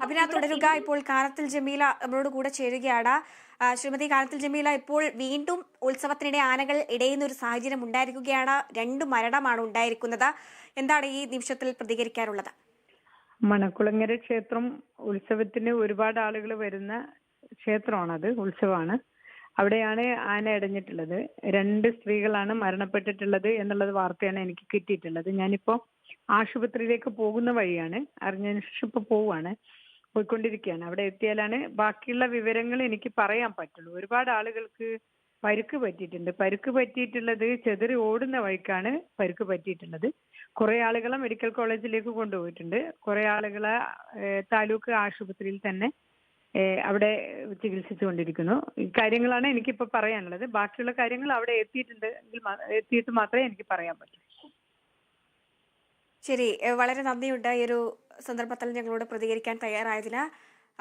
അഭിന തുടരുക. ഇപ്പോൾ കാനത്തിൽ ജമീല നമ്മളോട് കൂടെ ചേരുകയാണ്. ശ്രീമതി കാനത്തിൽ ജമീല, ഇപ്പോൾ വീണ്ടും ഉത്സവത്തിനിടെ ആനകൾ ഇടയുന്ന ഒരു സാഹചര്യം ഉണ്ടായിരിക്കുകയാണ്. 2 മരണമാണ് ഉണ്ടായിരിക്കുന്നത്. എന്താണ് ഈ നിമിഷത്തിൽ പ്രതികരിക്കാനുള്ളത്? മണക്കുളങ്ങര ക്ഷേത്രം ഉത്സവത്തിന് ഒരുപാട് ആളുകൾ വരുന്ന ക്ഷേത്രമാണത്, ഉത്സവമാണ്. അവിടെയാണ് ആന ഇടഞ്ഞിട്ടുള്ളത്. 2 സ്ത്രീകളാണ് മരണപ്പെട്ടിട്ടുള്ളത് എന്നുള്ളത് വാർത്തയാണ് എനിക്ക് കിട്ടിയിട്ടുള്ളത്. ഞാനിപ്പോ ആശുപത്രിയിലേക്ക് പോകുന്ന വഴിയാണ്, അറിഞ്ഞതിന് ശേഷം ഇപ്പൊ പോയിക്കൊണ്ടിരിക്കുകയാണ്. അവിടെ എത്തിയാലാണ് ബാക്കിയുള്ള വിവരങ്ങൾ എനിക്ക് പറയാൻ പറ്റുള്ളൂ. ഒരുപാട് ആളുകൾക്ക് പരുക്ക് പറ്റിയിട്ടുണ്ട്. പരുക്ക് പറ്റിയിട്ടുള്ളത് ചെതറി ഓടുന്ന വഴിക്കാണ് പരുക്ക് പറ്റിയിട്ടുള്ളത്. കുറെ ആളുകളെ മെഡിക്കൽ കോളേജിലേക്ക് കൊണ്ടുപോയിട്ടുണ്ട്. കുറെ ആളുകളെ താലൂക്ക് ആശുപത്രിയിൽ തന്നെ അവിടെ ചികിത്സിച്ചുകൊണ്ടിരിക്കുന്നു. ഈ കാര്യങ്ങളാണ് എനിക്കിപ്പോൾ പറയാനുള്ളത്. ബാക്കിയുള്ള കാര്യങ്ങൾ അവിടെ എത്തിയിട്ട് മാത്രമേ എനിക്ക് പറയാൻ പറ്റൂ. ശരി, വളരെ നന്ദിയുണ്ട് ഈ ഒരു സന്ദർഭത്തിൽ ഞങ്ങളോട് പ്രതികരിക്കാൻ തയ്യാറായതിന്.